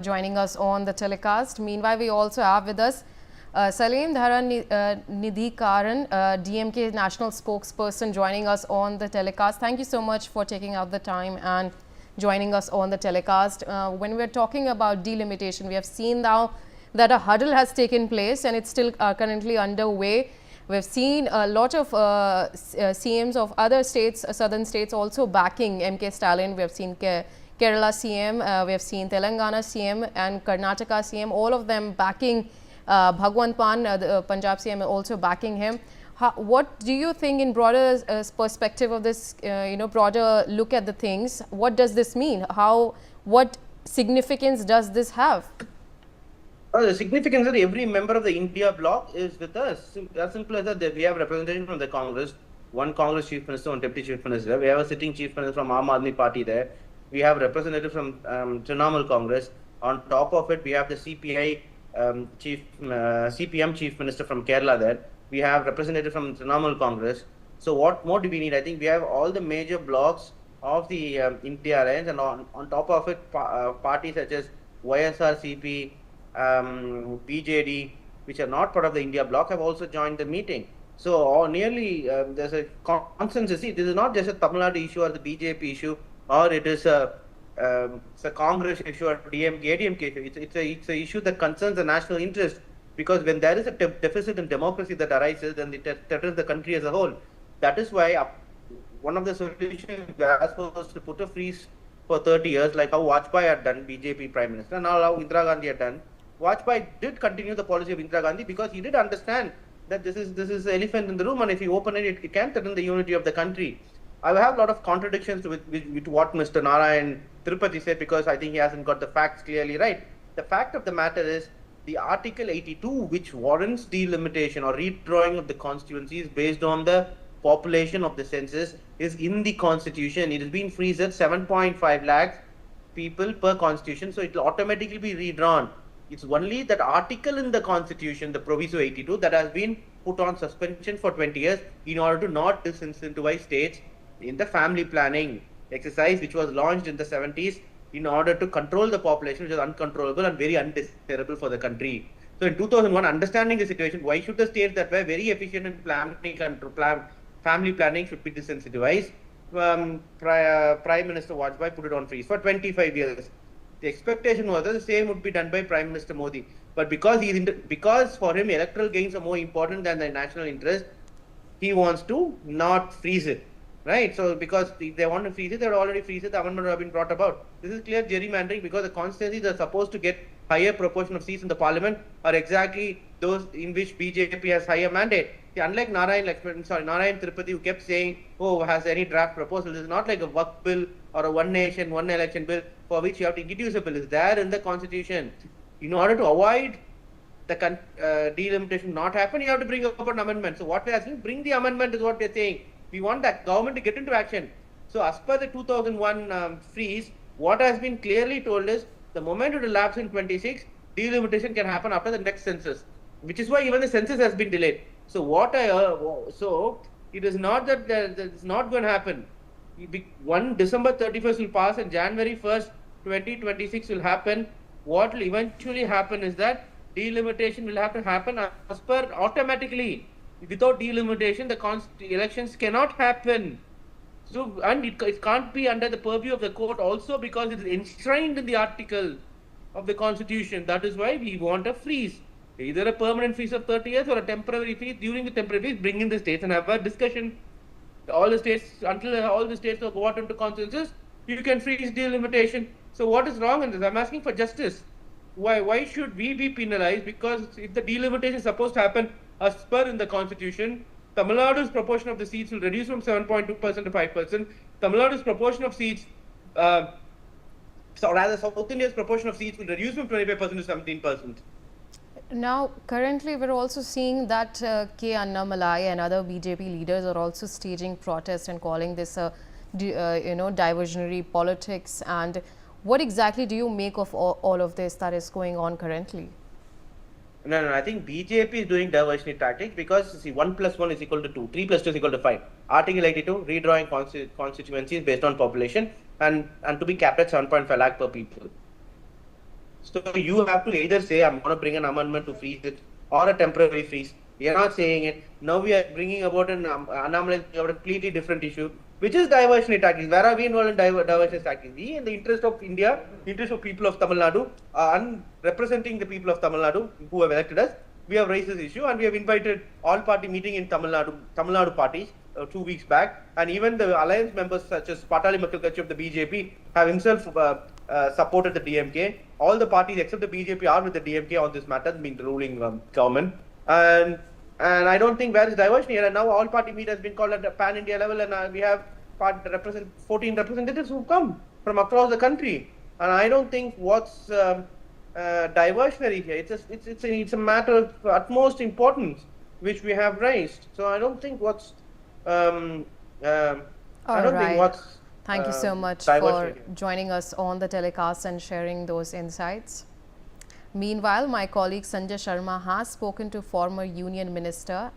joining us on the telecast. Meanwhile, we also have with us Salim Nidhikaran, DMK national spokesperson, joining us on the telecast. Thank you so much for taking out the time and joining us on the telecast. When we're talking about delimitation, we have seen now that a huddle has taken place and it's still currently underway. We've seen a lot of CMs of other states, southern states, also backing MK Stalin. We have seen Kerala CM, we have seen Telangana CM and Karnataka CM, all of them backing Bhagwant Mann, the Punjab CM, also backing him. What do you think in broader perspective of this, broader look at the things? What does this mean? What significance does this have? The significance that every member of the India bloc is with us. As simple as that, we have representation from the Congress, one Congress chief minister, one deputy chief minister. We have a sitting chief minister from Aam Aadmi Party there. We have representatives from Trinamool Congress. On top of it, we have the CPM chief minister from Kerala there. We have representatives from Trinamool Congress. So what more do we need? I think we have all the major blocs of the India Alliance, and on top of it, parties such as YSRCP, BJD, which are not part of the India bloc, have also joined the meeting. So nearly there's a consensus. See, this is not just a Tamil Nadu issue or the BJP issue, or it is a Congress issue or ADMK issue. It's a issue that concerns the national interest, because when there is a deficit in democracy that arises, then it threatens the country as a whole. That is why one of the solutions was to put a freeze for 30 years, like how Vajpayee had done, BJP Prime Minister, and now how Indira Gandhi had done. Vajpayee did continue the policy of Indira Gandhi because he did understand that this is the elephant in the room, and if you open it, it can threaten the unity of the country. I have a lot of contradictions with what Mr. Narayan Tirupati said, because I think he hasn't got the facts clearly right. The fact of the matter is, the Article 82, which warrants delimitation or redrawing of the constituencies based on the population of the census, is in the constitution. It has been freezed at 7.5 lakhs people per constitution, so it will automatically be redrawn. It's only that article in the constitution, the Proviso 82, that has been put on suspension for 20 years in order to not disincentivize states in the family planning exercise, which was launched in the 70s in order to control the population, which is uncontrollable and very undesirable for the country. So in 2001, understanding the situation, why should the states that were very efficient in family planning should be disincentivized? Prime Minister Vajpayee put it on freeze for 25 years. The expectation was that the same would be done by Prime Minister Modi. But because for him electoral gains are more important than the national interest, he wants to not freeze it. Right? So because if they want to freeze it, they would already freeze it. The amendment would have been brought about. This is clear gerrymandering, because the constituencies that are supposed to get higher proportion of seats in the parliament are exactly those in which BJP has higher mandate. See, unlike Narayan Tirupati, who kept saying, oh, has any draft proposal, this is not like a work bill or a one nation, one election bill for which you have to introduce a bill. It's there in the constitution. In order to avoid the delimitation not happen, you have to bring up an amendment. So what we are asking, bring the amendment is what we are saying. We want that government to get into action. So as per the 2001 freeze, what has been clearly told is, the moment it elapses in 26, delimitation can happen after the next census, which is why even the census has been delayed. So so it is not that it's not going to happen. December 31st will pass and January 1st, 2026 will happen. What will eventually happen is that delimitation will have to happen as per automatically. Without delimitation, the elections cannot happen. So, and it can't be under the purview of the court also, because it is enshrined in the article of the constitution. That is why we want a freeze. Either a permanent freeze of 30 years or a temporary freeze. During the temporary freeze, bring in the states and have a discussion. All the states, until all the states are got into consensus, you can freeze delimitation. So what is wrong in this? I'm asking for justice. Why should we be penalized? Because if the delimitation is supposed to happen as per in the constitution, Tamil Nadu's proportion of the seats will reduce from 7.2% to 5%. Tamil Nadu's proportion of seats, South India's proportion of seats will reduce from 25% to 17%. Now, currently, we're also seeing that K. Annamalai and other BJP leaders are also staging protests and calling this diversionary politics. And what exactly do you make of all of this that is going on currently? No, I think BJP is doing diversionary tactics, because see, 1 plus 1 is equal to 2, 3 plus 2 is equal to 5. Article 82, redrawing constituencies based on population and to be capped at 7.5 lakh per people. So you have to either say, I'm going to bring an amendment to freeze it or a temporary freeze. We are not saying it. Now we are bringing about an anomaly about a completely different issue, which is diversionary tactics. Where are we involved in diversionary tactics? We, in the interest of India, interest of people of Tamil Nadu, and representing the people of Tamil Nadu who have elected us, we have raised this issue and we have invited all party meeting in Tamil Nadu parties 2 weeks back, and even the alliance members such as Patali Makkal Kachi of the BJP have himself supported the DMK. All the parties except the BJP are with the DMK on this matter, being the ruling government. And I don't think there is diversion here. And now all party meet has been called at a pan India level, and we have 14 representatives who come from across the country. And I don't think what's diversionary here. It's a matter of utmost importance which we have raised. So I don't think what's Thank you so much for diversionary here. joining us on the telecast and sharing those insights. Meanwhile, my colleague Sanjay Sharma has spoken to former Union Minister